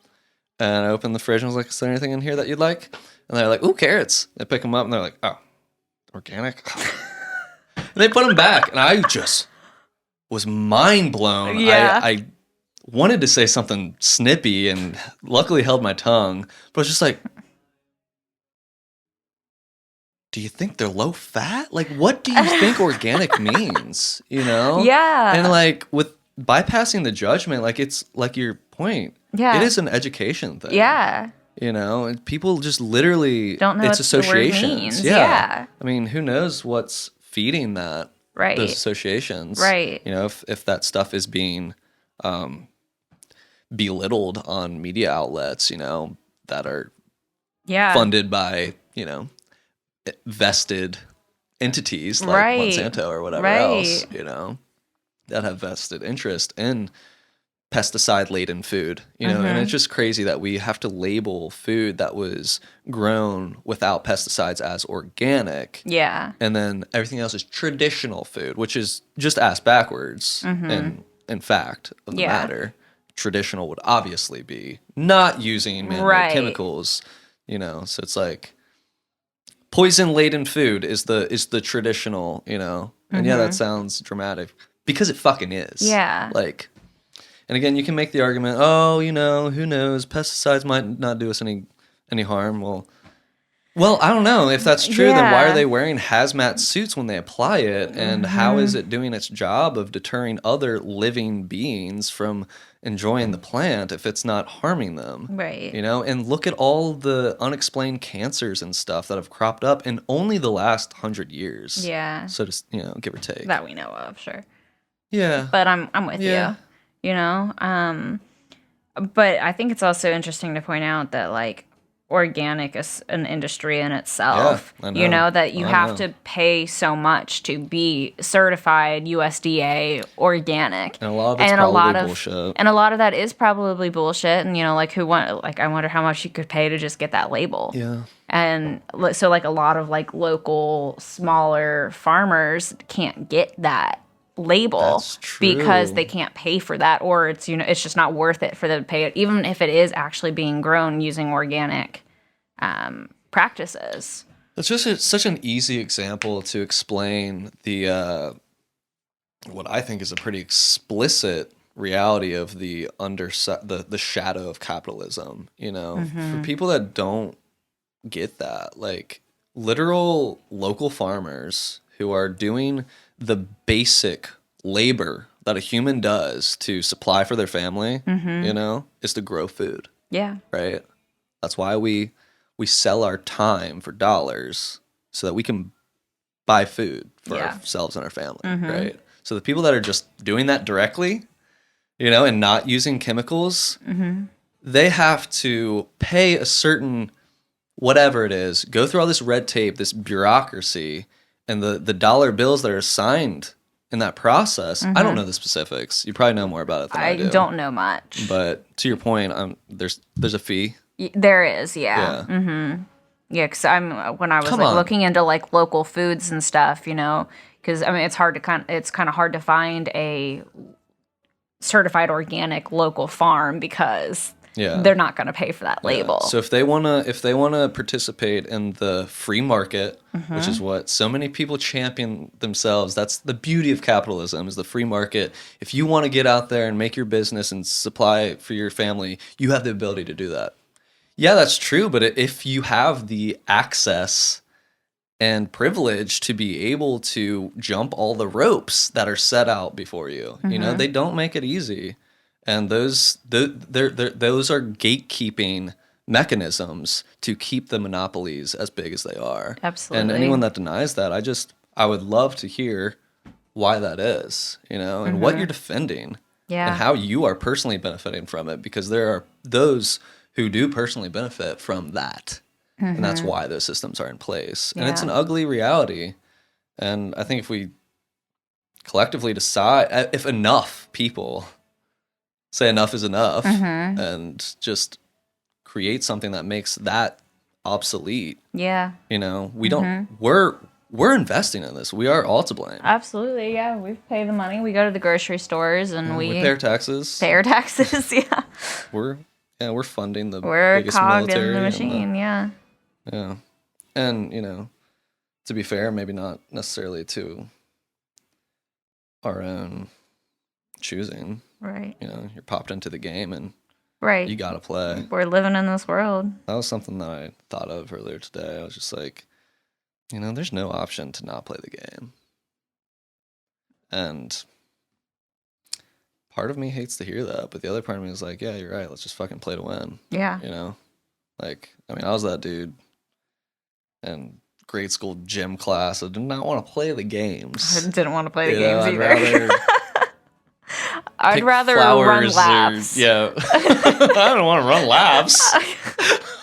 And I opened the fridge and was like, is there anything in here that you'd like? And they're like, ooh, carrots. They pick them up and they're like, oh, organic? And they put them back. And I just was mind blown. Yeah. I wanted to say something snippy and luckily held my tongue. But I was just like, do you think they're low fat? Like, what do you think organic means? Yeah. And like with bypassing the judgment, like it's like your point. Yeah. It is an education thing. Yeah. You know, and people just literally don't know it's what the word associations. means. Yeah. I mean, who knows what's feeding that Right. those associations. Right. You know, if that stuff is being belittled on media outlets, you know, that are funded by, you know, vested entities like Monsanto or whatever else, you know, that have vested interest in pesticide-laden food, you know, and it's just crazy that we have to label food that was grown without pesticides as organic. Yeah. And then everything else is traditional food, which is just ass backwards. And in fact of the matter, traditional would obviously be not using man-made chemicals, you know. So it's like poison-laden food is the traditional, you know. And yeah, that sounds dramatic because it fucking is. Yeah. Like, and again, you can make the argument, oh, you know, who knows? Pesticides might not do us any harm. Well, I don't know. If that's true, then why are they wearing hazmat suits when they apply it? And how is it doing its job of deterring other living beings from enjoying the plant if it's not harming them? Right. You know, and look at all the unexplained cancers and stuff that have cropped up in only the last 100 years. Yeah. So just, you know, give or take. That we know of, sure. Yeah. But I'm with you. You know? But I think it's also interesting to point out that, like, organic is an industry in itself. Yeah, I know. You know, that you have to pay so much to be certified USDA organic. And a lot of it's probably bullshit. And a lot of that is probably bullshit. And, you know, like, I wonder how much you could pay to just get that label. Yeah. And so, like, a lot of, like, local, smaller farmers can't get that label because they can't pay for that, or it's, you know, it's just not worth it for them to pay it, even if it is actually being grown using organic practices. It's just such an easy example to explain the what I think is a pretty explicit reality of the shadow of capitalism, you know. For people that don't get that, like literal local farmers who are doing the basic labor that a human does to supply for their family, you know, is to grow food. Yeah. Right? That's why we sell our time for dollars so that we can buy food for ourselves and our family, right? So the people that are just doing that directly, you know, and not using chemicals, they have to pay a certain whatever it is, go through all this red tape, this bureaucracy, and the dollar bills that are assigned in that process. I don't know the specifics. You probably know more about it than I do. I don't know much. But to your point, there's a fee. There is, yeah. Yeah, because when I was looking into like local foods and stuff, you know, because I mean it's kind of hard to find a certified organic local farm because they're not going to pay for that label. So if they wanna participate in the free market, which is what so many people champion themselves, that's the beauty of capitalism, is the free market. If you want to get out there and make your business and supply for your family, you have the ability to do that. Yeah, that's true. But if you have the access and privilege to be able to jump all the ropes that are set out before you, you know, they don't make it easy. And those are gatekeeping mechanisms to keep the monopolies as big as they are. Absolutely. And anyone that denies that, I would love to hear why that is, you know, and what you're defending and how you are personally benefiting from it, because there are those who do personally benefit from that. And that's why those systems are in place. And it's an ugly reality. And I think if we collectively decide, if enough people say enough is enough and just create something that makes that obsolete. Yeah. You know, we don't, we're investing in this. We are all to blame. Absolutely. Yeah. We pay the money. We go to the grocery stores and we pay our taxes. Yeah. We're funding the we're biggest cogged military in the machine. Yeah. Yeah. And, you know, to be fair, maybe not necessarily to our own choosing. Right. You know, you're popped into the game and you got to play. We're living in this world. That was something that I thought of earlier today. I was just like, you know, there's no option to not play the game. And part of me hates to hear that, but the other part of me is like, yeah, you're right. Let's just fucking play to win. Yeah. You know, like, I mean, I was that dude in grade school gym class. I did not want to play the games. I didn't want to play the You know, games either. I'd pick rather run flowers laps. yeah. I don't want to run laps.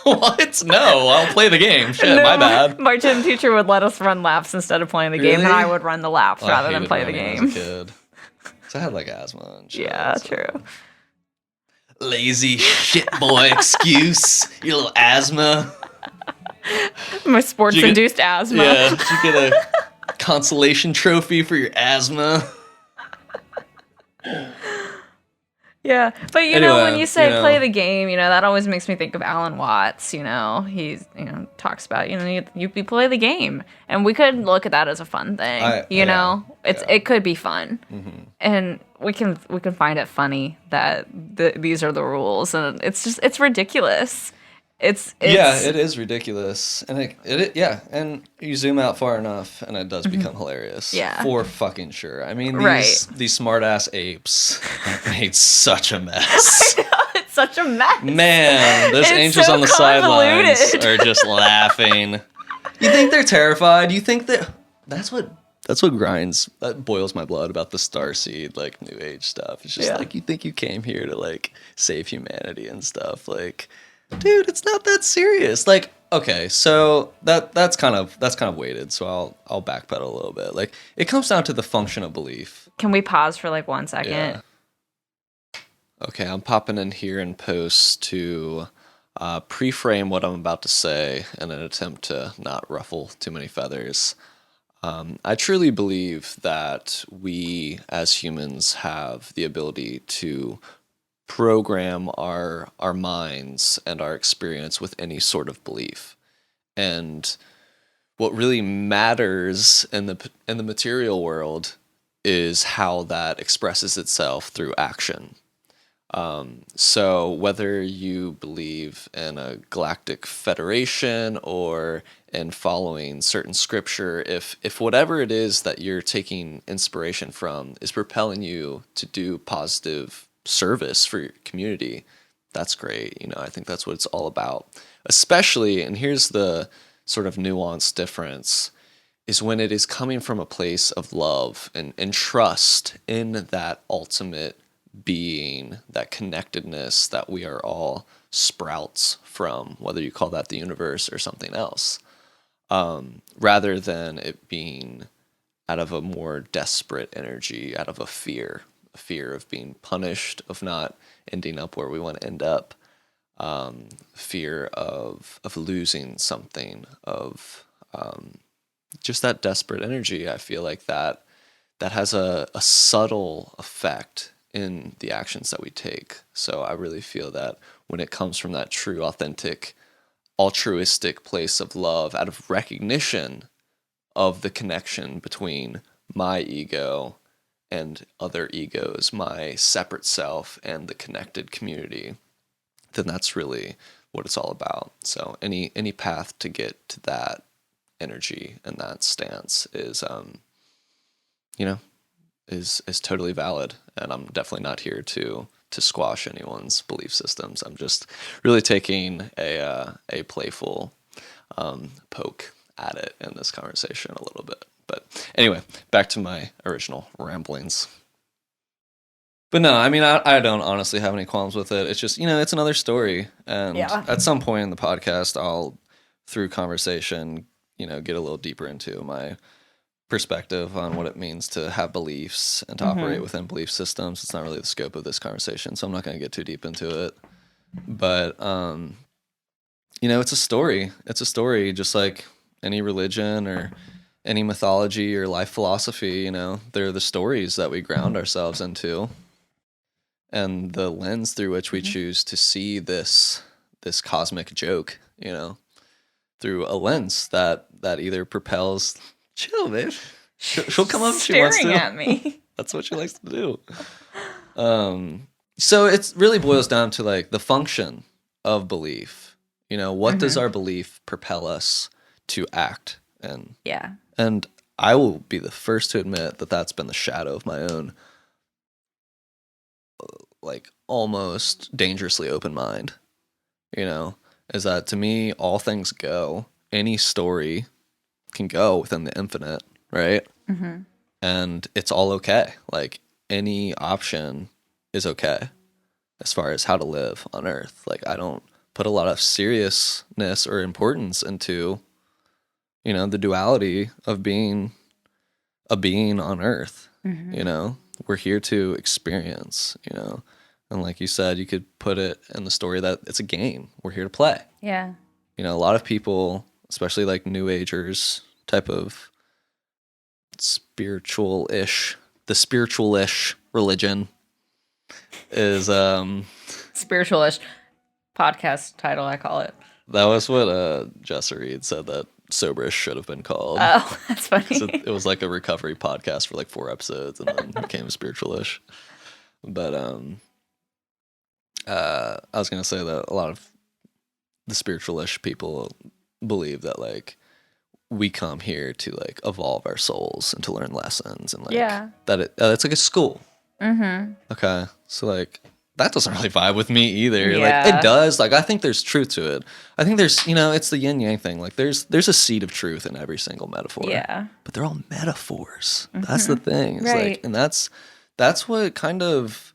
What? No, I'll play the game. Shit, No, my bad. My gym teacher would let us run laps instead of playing the game, and Really? I would run the laps Oh, I rather than hated play the running game. as a kid. So I had like asthma and shit. Yeah, so. true. Lazy shit boy excuse. Your little asthma. My sports-induced asthma. Yeah, did you get a consolation trophy for your asthma? Yeah, but you know, when Anyway, you say you know. play the game, you know, that always makes me think of Alan Watts. You know, he's talks about you play the game, and we could look at that as a fun thing. It could be fun, and we can find it funny that these are the rules, and it's ridiculous. It's it is ridiculous, and and you zoom out far enough, and it does become hilarious. Yeah, for fucking sure. I mean, right. these smart ass apes made such a mess. I know, it's such a mess. Man, those It's angels so on the sidelines convoluted. are just laughing. You think they're terrified? You think that's what grinds, that boils my blood about the starseed, like new age stuff. It's just like, you think you came here to like save humanity and stuff, like. Dude, it's not that serious. Like, okay, so that's kind of weighted. So I'll backpedal a little bit. Like, it comes down to the function of belief. Can we pause for like 1 second? Yeah. Okay, I'm popping in here in post to pre-frame what I'm about to say in an attempt to not ruffle too many feathers. I truly believe that we as humans have the ability to program our minds and our experience with any sort of belief. And what really matters in the material world is how that expresses itself through action. So whether you believe in a galactic federation or in following certain scripture, if whatever it is that you're taking inspiration from is propelling you to do positive service for your community, that's great. You know, I think that's what it's all about. Especially, and here's the sort of nuanced difference, is when it is coming from a place of love and trust in that ultimate being, that connectedness that we are all sprouts from, whether you call that the universe or something else, rather than it being out of a more desperate energy, out of a fear of being punished, of not ending up where we want to end up, fear of losing something, of just that desperate energy. I feel like that has a subtle effect in the actions that we take. So I really feel that when it comes from that true, authentic, altruistic place of love, out of recognition of the connection between my ego and other egos, my separate self and the connected community, then that's really what it's all about. So any path to get to that energy and that stance is is totally valid, and I'm definitely not here to squash anyone's belief systems. I'm just really taking a playful poke at it in this conversation a little bit. But anyway, back to my original ramblings. But no, I mean, I don't honestly have any qualms with it. It's just, it's another story. And at some point in the podcast, I'll, through conversation, get a little deeper into my perspective on what it means to have beliefs and to operate within belief systems. It's not really the scope of this conversation, so I'm not going to get too deep into it. But, it's a story. It's a story, just like any religion or any mythology or life philosophy. They're the stories that we ground ourselves into, and the lens through which we choose to see this cosmic joke, through a lens that either propels. Chill, babe. She'll come up if she wants to. Staring at me. That's what she likes to do. So it really boils down to like the function of belief. What does our belief propel us to act? And I will be the first to admit that that's been the shadow of my own like almost dangerously open mind, you know, is that to me, all things go. Any story can go within the infinite, right? Mm-hmm. And it's all okay. Like any option is okay as far as how to live on Earth. Like I don't put a lot of seriousness or importance into, you know, the duality of being a being on Earth. Mm-hmm. You know, we're here to experience, you know, and like you said, you could put it in the story that it's a game. We're here to play. Yeah. You know, a lot of people, especially like New Agers type of spiritual-ish, the spiritual-ish religion is Spiritualish podcast title, I call it. that was what Jessa Reed said that soberish should have been called. Oh, that's funny. So it was like a recovery podcast for like 4 episodes and then became spiritual-ish. But I was gonna say that a lot of the spiritual-ish people believe that like we come here to like evolve our souls and to learn lessons and like that it's like a school. Mm-hmm. Okay, so like that doesn't really vibe with me either. Yeah. Like it does. Like I think there's truth to it. I think there's, you know, it's the yin yang thing. Like there's a seed of truth in every single metaphor. Yeah. But they're all metaphors. Mm-hmm. That's the thing. It's Right. like, and that's what kind of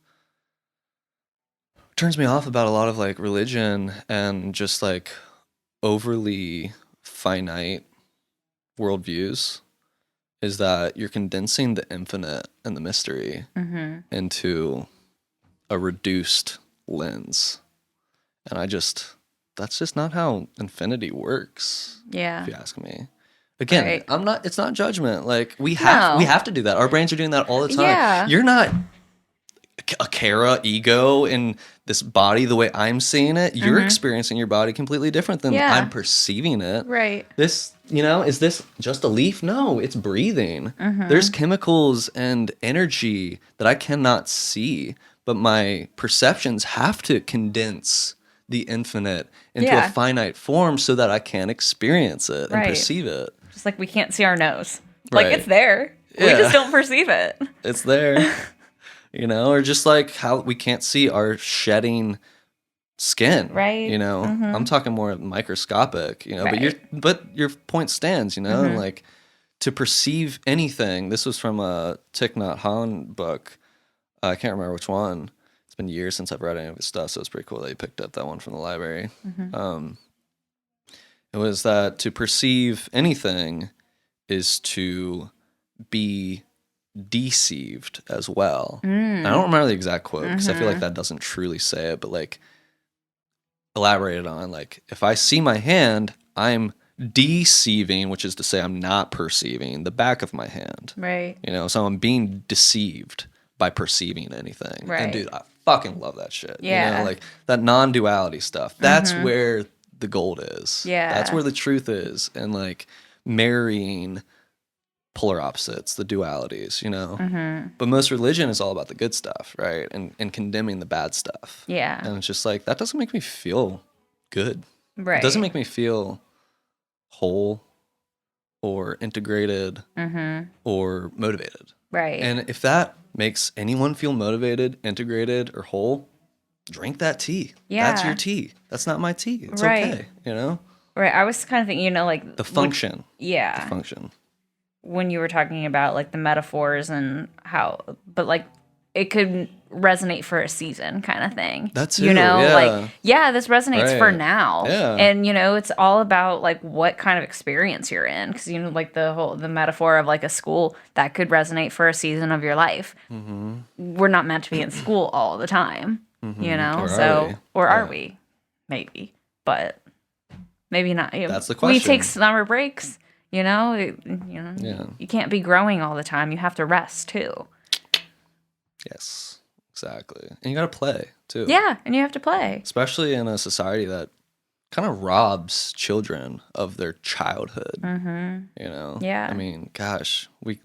turns me off about a lot of like religion and just like overly finite worldviews is that you're condensing the infinite and the mystery Mm-hmm. into a reduced lens. And that's just not how infinity works, Yeah. if you ask me. Again, Right. It's not judgment. Like we have to do that. Our brains are doing that all the time. Yeah. You're not a Cara ego in this body the way I'm seeing it. You're experiencing your body completely different than Yeah. I'm perceiving it. Right. This, you know, is this just a leaf? No, it's breathing. Mm-hmm. There's chemicals and energy that I cannot see, but my perceptions have to condense the infinite into a finite form so that I can experience it and Right. perceive it. Just like we can't see our nose. Like Right. it's there. We Yeah. just don't perceive it. It's there. You know, or just like how we can't see our shedding skin. Right. You know, I'm talking more microscopic, you know, Right. but your point stands, you know, and like to perceive anything. This was from a Thich Nhat Hanh book. I can't remember which one. It's been years since I've read any of his stuff, so it's pretty cool that you picked up that one from the library. It was that to perceive anything is to be deceived as well. I don't remember the exact quote because I feel like that doesn't truly say it, but like elaborated on, like if I see my hand, I'm deceiving, which is to say I'm not perceiving the back of my hand. Right. You know, so I'm being deceived by perceiving anything. Right. And dude, I fucking love that shit. Yeah. You know, like that non-duality stuff. That's where the gold is. Yeah. That's where the truth is. And like marrying polar opposites, the dualities, you know. But most religion is all about the good stuff, right? And condemning the bad stuff. Yeah. And it's just like that doesn't make me feel good. Right. It doesn't make me feel whole or integrated or motivated. Right. And if that makes anyone feel motivated, integrated, or whole, drink that tea. Yeah. That's your tea. That's not my tea. It's Right. okay, you know? Right. I was kind of thinking, you know, like The function. yeah. The function. When you were talking about like the metaphors and how, but like it could resonate for a season kind of thing. That's you know, yeah. like yeah, this resonates for Right. now. Yeah. And you know, it's all about like what kind of experience you're in, because you know, like the metaphor of like a school that could resonate for a season of your life. We're not meant to be in school all the time, you know. Or are so we? or are Yeah. we? Maybe, but maybe not. That's the We question. take summer breaks. You know, Yeah. you can't be growing all the time. You have to rest too. Yes, exactly. And you got to play too. Yeah, and you have to play. Especially in a society that kind of robs children of their childhood. You know? Yeah. I mean, gosh, we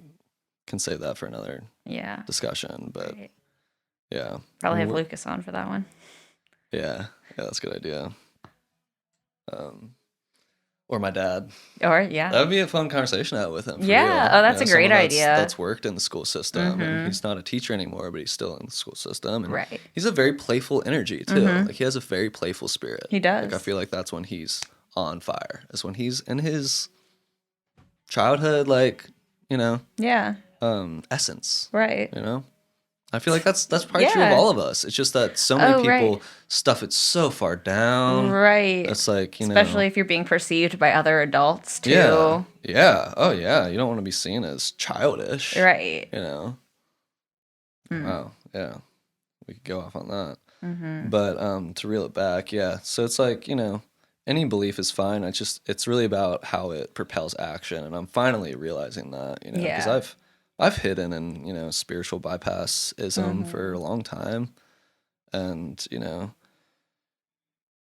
can save that for another Yeah. discussion, but Right. yeah. Probably have We're- Lucas on for that one. Yeah, that's a good idea. Or my dad. Or, yeah. That would be a fun conversation to have with him. Yeah. Real. Oh, that's a great idea. That's worked in the school system. And he's not a teacher anymore, but he's still in the school system. And right. he's a very playful energy, too. Like, he has a very playful spirit. He does. Like, I feel like that's when he's on fire. Is when he's in his childhood, like, you know, essence. Right. You know? I feel like that's probably true of all of us. It's just that so many people stuff it so far down. Right. It's like, you know. Especially if you're being perceived by other adults, too. Yeah. Yeah. Oh, yeah. You don't want to be seen as childish. Right. You know. Wow. Yeah. We could go off on that. But to reel it back, yeah. So it's like, you know, any belief is fine. It's really about how it propels action. And I'm finally realizing that, you know, because I've hidden in, you know, spiritual bypassism for a long time. And, you know,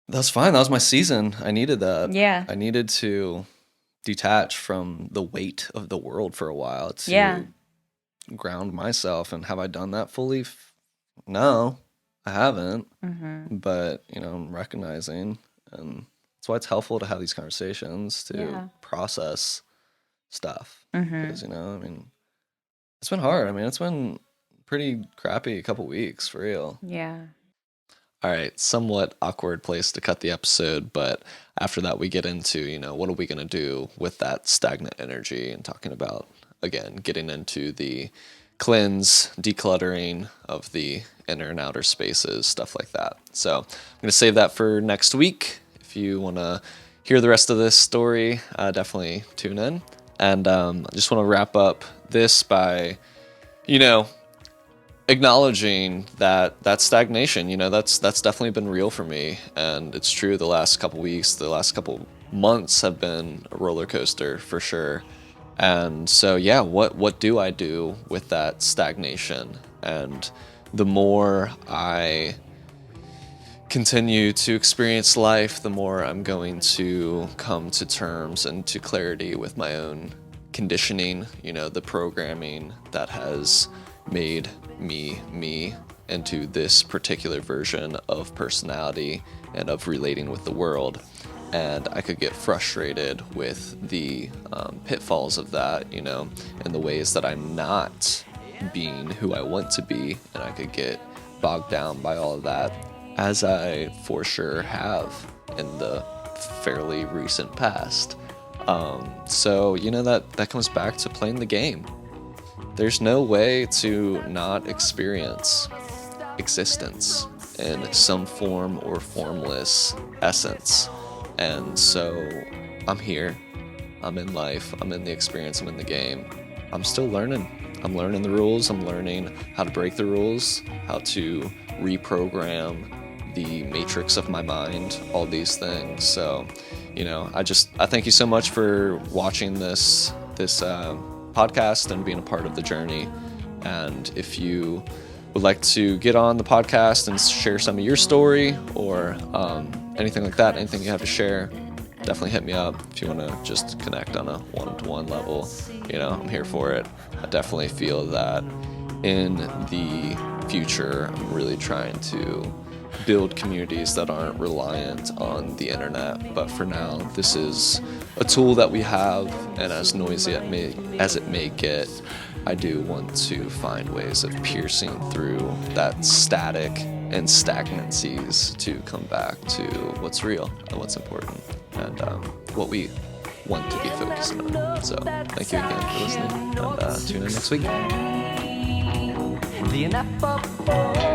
that's fine. That was my season. I needed that. Yeah. I needed to detach from the weight of the world for a while to ground myself. And have I done that fully? No, I haven't. But, you know, I'm recognizing. And that's why it's helpful to have these conversations to process stuff. Because, you know, I mean, it's been hard. I mean, it's been pretty crappy a couple weeks, for real. Yeah. All right, somewhat awkward place to cut the episode, but after that we get into, you know, what are we going to do with that stagnant energy and talking about, again, getting into the cleanse, decluttering of the inner and outer spaces, stuff like that. So I'm going to save that for next week. If you want to hear the rest of this story, definitely tune in. And I just want to wrap up this by, you know, acknowledging that stagnation, you know, that's definitely been real for me. And it's true, the last couple weeks, the last couple months have been a roller coaster for sure. And so, yeah, what do I do with that stagnation? And the more I continue to experience life, the more I'm going to come to terms and to clarity with my own conditioning, you know, the programming that has made me into this particular version of personality and of relating with the world. And I could get frustrated with the pitfalls of that, you know, and the ways that I'm not being who I want to be, and I could get bogged down by all of that, as I for sure have in the fairly recent past. So, you know, that comes back to playing the game. There's no way to not experience existence in some form or formless essence. And so I'm here, I'm in life, I'm in the experience, I'm in the game. I'm still learning. I'm learning the rules, I'm learning how to break the rules, how to reprogram the matrix of my mind, all these things. So, you know, I thank you so much for watching this podcast and being a part of the journey. And if you would like to get on the podcast and share some of your story or anything like that, anything you have to share, definitely hit me up. If you want to just connect on a one-to-one level, you know, I'm here for it. I definitely feel that in the future, I'm really trying to build communities that aren't reliant on the internet. But for now, this is a tool that we have, and as noisy as it may get, I do want to find ways of piercing through that static and stagnancies to come back to what's real and what's important and what we want to be focusing on. So thank you again for listening, and tune in next week. The ep.4